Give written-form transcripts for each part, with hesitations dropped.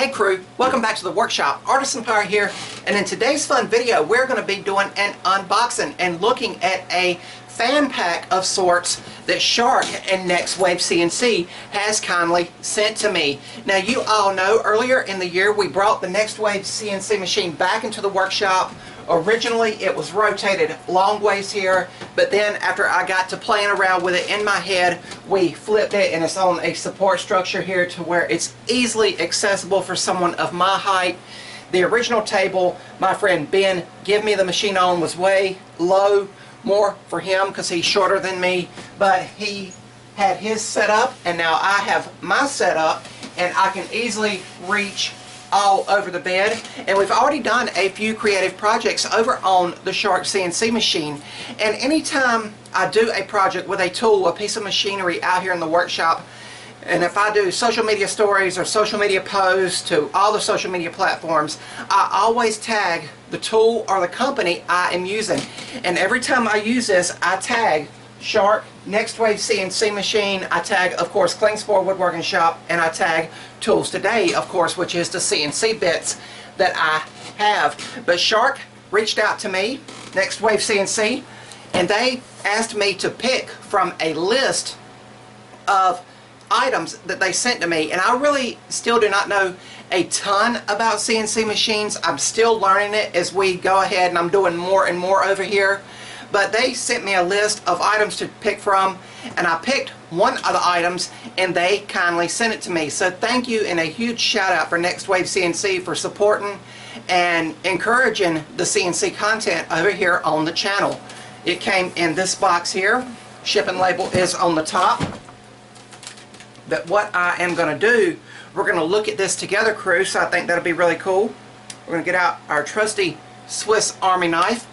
Hey crew, welcome back to the workshop. Artisan Pirate here, and in today's fun video we're going to be doing an unboxing and looking at a fan pack of sorts that Shark and Next Wave CNC has kindly sent to me. Now you all know earlier in the year we brought the Next Wave CNC machine back into the workshop. Originally it was rotated long ways here, but then after I got to playing around with it in my head, we flipped it and it's on a support structure here to where it's easily accessible for someone of my height. The original table my friend Ben gave me the machine on was way low, more for him because he's shorter than me, but he had his set up and now I have my setup and I can easily reach all over the bed. And we've already done a few creative projects over on the Shark CNC machine, and anytime I do a project with a tool, a piece of machinery out here in the workshop, and if I do social media stories or social media posts to all the social media platforms, I always tag the tool or the company I am using. And every time I use this, I tag Shark, Next Wave CNC machine, I tag of course Klingspor Woodworking Shop, and I tag Tools Today of course, which is the CNC bits that I have. But Shark reached out to me, Next Wave CNC, and they asked me to pick from a list of items that they sent to me, and I really still do not know a ton about CNC machines. I'm still learning it as we go ahead, and I'm doing more and more over here. But they sent me a list of items to pick from, and I picked one of the items and they kindly sent it to me. So thank you, and a huge shout out for Next Wave CNC for supporting and encouraging the CNC content over here on the channel. It came in this box here. Shipping label is on the top. But what I am going to do, we're going to look at this together, crew, so I think that'll be really cool. We're going to get out our trusty Swiss Army knife.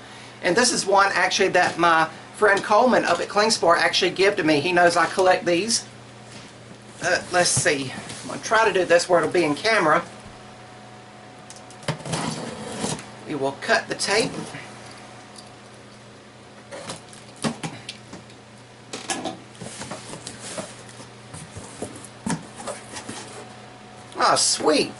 And this is one actually that my friend Coleman up at Klingspor actually gave to me. He knows I collect these. Let's see. I'm going to try to do this where it'll be in camera. We will cut the tape. Oh, sweet.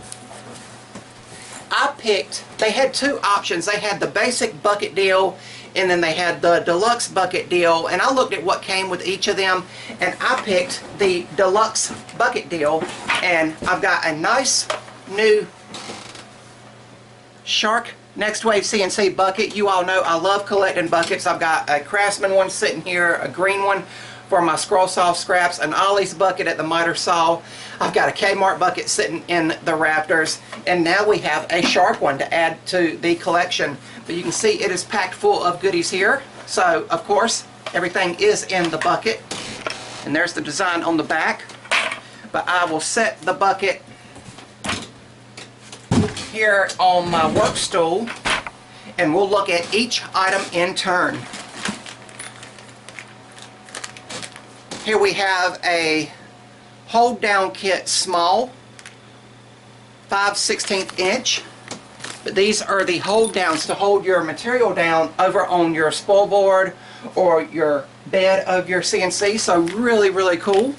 I picked, they had two options. They had the basic bucket deal and then they had the deluxe bucket deal, and I looked at what came with each of them and I picked the deluxe bucket deal, and I've got a nice new Shark Next Wave CNC bucket. You all know I love collecting buckets. I've got a Craftsman one sitting here, a green one for my scroll saw scraps, an Ollie's bucket at the miter saw. I've got a Kmart bucket sitting in the rafters, and now we have a Shark one to add to the collection. But you can see it is packed full of goodies here. So of course everything is in the bucket, and there's the design on the back. But I will set the bucket here on my work stool and we'll look at each item in turn. Here we have a hold down kit, small, 5/16 inch. But these are the hold downs to hold your material down over on your spoil board or your bed of your CNC. So really, really cool.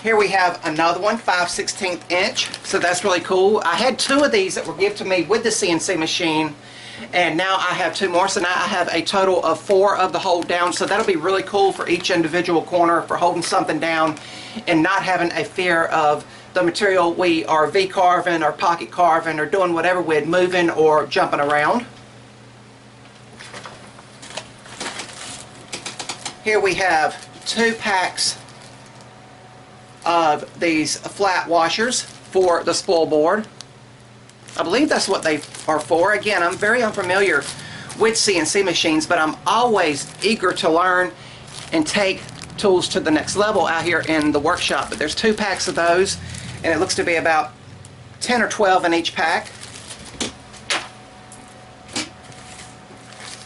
Here we have another one, 5/16 inch. So that's really cool. I had two of these that were given to me with the CNC machine, and now I have two more, so now I have a total of 4 of the hold down. So that'll be really cool for each individual corner for holding something down and not having a fear of the material we are V-carving or pocket carving or doing whatever with, moving or jumping around. Here we have 2 packs of these flat washers for the spoil board. I believe that's what they are for. Again, I'm very unfamiliar with CNC machines, but I'm always eager to learn and take tools to the next level out here in the workshop. But there's 2 packs of those, and it looks to be about 10 or 12 in each pack.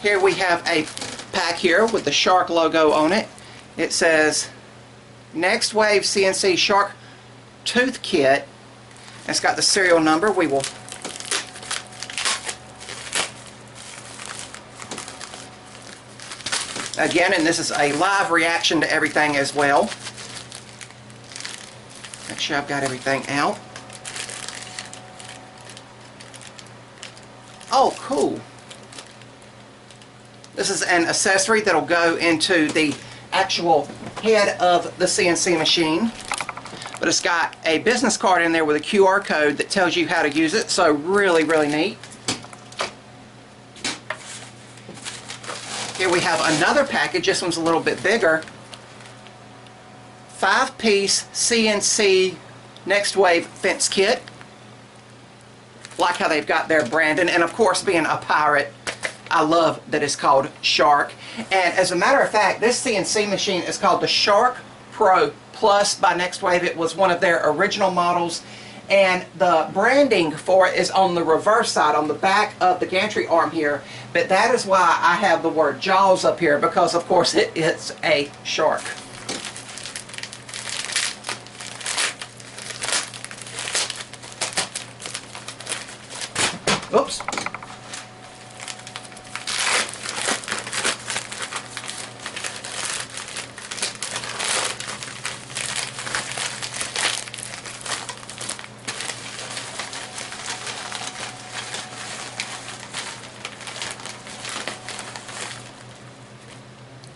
Here we have a pack here with the Shark logo on it. It says Next Wave CNC Shark Tooth Kit. It's got the serial number. We will again, and this is a live reaction to everything as well. sure I've got everything out. Oh, cool. This is an accessory that'll go into the actual head of the CNC machine. But it's got a business card in there with a QR code that tells you how to use it. So really, really neat. Here we have another package. This one's a little bit bigger. 5-piece CNC Next Wave fence kit. Like how they've got their branding. And of course, being a pirate, I love that it's called Shark. And as a matter of fact, this CNC machine is called the Shark Pro Plus by Next Wave. It was one of their original models. And the branding for it is on the reverse side, on the back of the gantry arm here. But that is why I have the word Jaws up here, because of course it's a shark. Oops.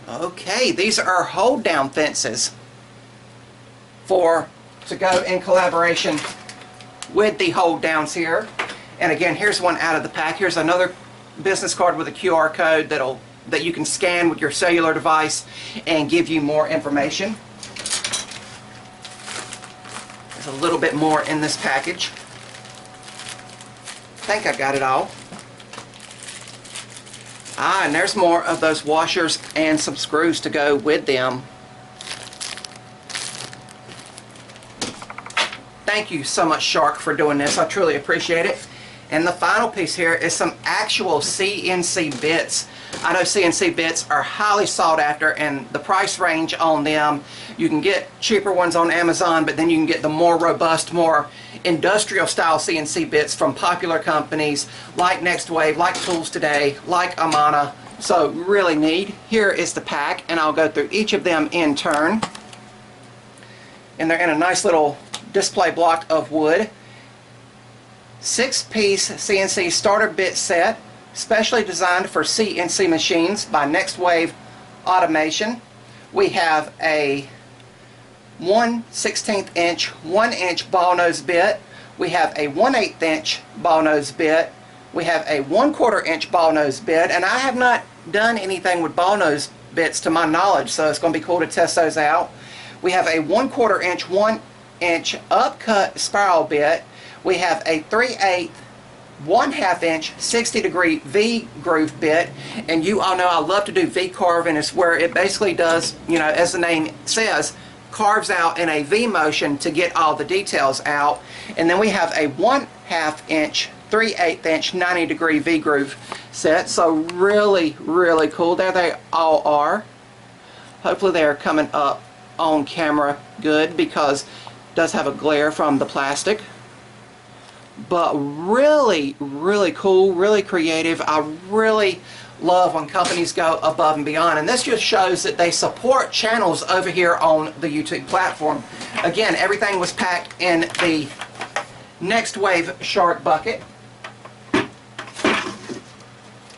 Okay, these are hold down fences to go in collaboration with the hold downs here. And again, here's one out of the pack. Here's another business card with a QR code that you can scan with your cellular device and give you more information. There's a little bit more in this package. I think I've got it all. And there's more of those washers and some screws to go with them. Thank you so much, Shark, for doing this. I truly appreciate it. And the final piece here is some actual CNC bits. I know CNC bits are highly sought after, and the price range on them, you can get cheaper ones on Amazon, but then you can get the more robust, more industrial style CNC bits from popular companies like Next Wave, like Tools Today, like Amana. So really neat. Here is the pack, and I'll go through each of them in turn. And they're in a nice little display block of wood. 6-piece CNC starter bit set, specially designed for CNC machines by Next Wave Automation. We have a 1/16 inch, 1 inch ball nose bit. We have a 1/8 inch ball nose bit. We have a 1/4 inch ball nose bit, and I have not done anything with ball nose bits to my knowledge, so it's going to be cool to test those out. We have a 1/4 inch, 1 inch upcut spiral bit. We have a 3/8, 1/2 inch, 60-degree V groove bit, and you all know I love to do V carving. It's where it basically does, you know, as the name says, carves out in a V motion to get all the details out. And then we have a 1/2 inch, 3/8 inch, 90-degree V groove set. So really, really cool. There they all are. Hopefully they're coming up on camera good, because it does have a glare from the plastic. But really, really cool, really creative. I really love when companies go above and beyond, and this just shows that they support channels over here on the YouTube platform. Again, everything was packed in the Next Wave Shark bucket.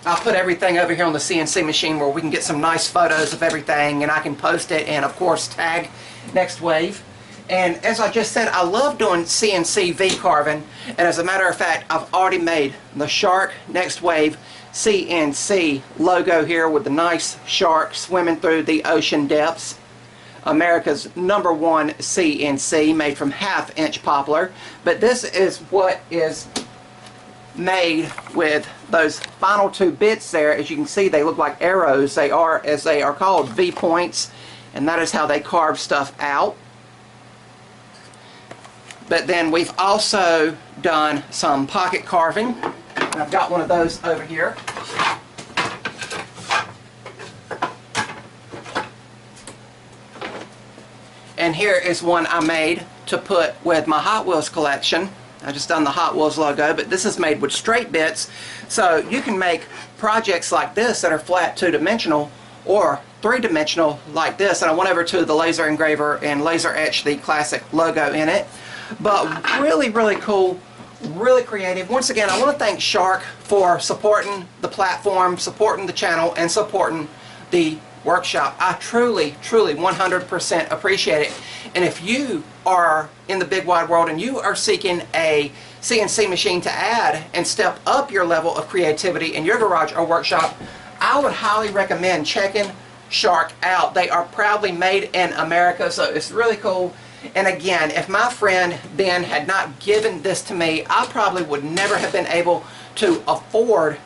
I'll put everything over here on the CNC machine where we can get some nice photos of everything, and I can post it and of course tag Next Wave. And as I just said, I love doing CNC V carving, and as a matter of fact, I've already made the Shark Next Wave CNC logo here with the nice shark swimming through the ocean depths. America's #1 CNC, made from 1/2 inch poplar. But this is what is made with those final 2 bits there. As you can see, they look like arrows. They are, as they are called, V points, and that is how they carve stuff out. But then we've also done some pocket carving. And I've got one of those over here. And here is one I made to put with my Hot Wheels collection. I just done the Hot Wheels logo, but this is made with straight bits. So you can make projects like this that are flat 2-dimensional or 3-dimensional like this. And I went over to the laser engraver and laser etched the classic logo in it. but really, really cool, really creative. Once again, I want to thank Shark for supporting the platform, supporting the channel, and supporting the workshop. I truly, truly 100% appreciate it. And if you are in the big wide world and you are seeking a CNC machine to add and step up your level of creativity in your garage or workshop, I would highly recommend checking Shark out. They are proudly made in America, so it's really cool. And again, if my friend Ben had not given this to me, I probably would never have been able to afford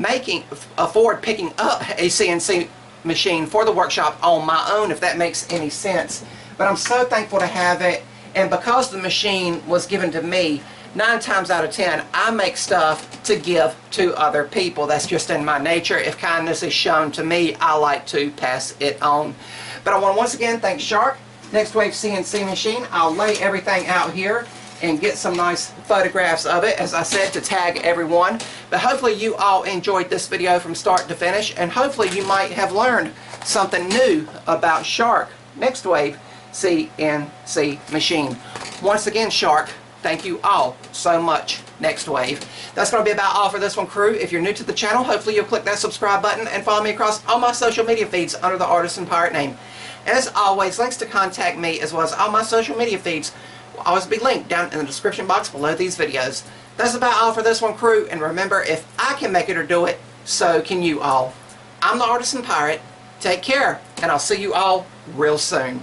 picking up a CNC machine for the workshop on my own, if that makes any sense. But I'm so thankful to have it, and because the machine was given to me, 9 times out of 10 I make stuff to give to other people. That's just in my nature. If kindness is shown to me, I like to pass it on. But I want to once again thank Shark. Next Wave CNC machine, I'll lay everything out here and get some nice photographs of it, as I said, to tag everyone. But hopefully you all enjoyed this video from start to finish, and hopefully you might have learned something new about Shark Next Wave CNC machine. Once again, Shark, thank you all so much. Next Wave. That's going to be about all for this one, crew. If you're new to the channel, hopefully you'll click that subscribe button and follow me across all my social media feeds under the Artisan Pirate name. As always, links to contact me as well as all my social media feeds will always be linked down in the description box below these videos. That's about all for this one, crew, and remember, if I can make it or do it, so can you all. I'm the Artisan Pirate. Take care, and I'll see you all real soon.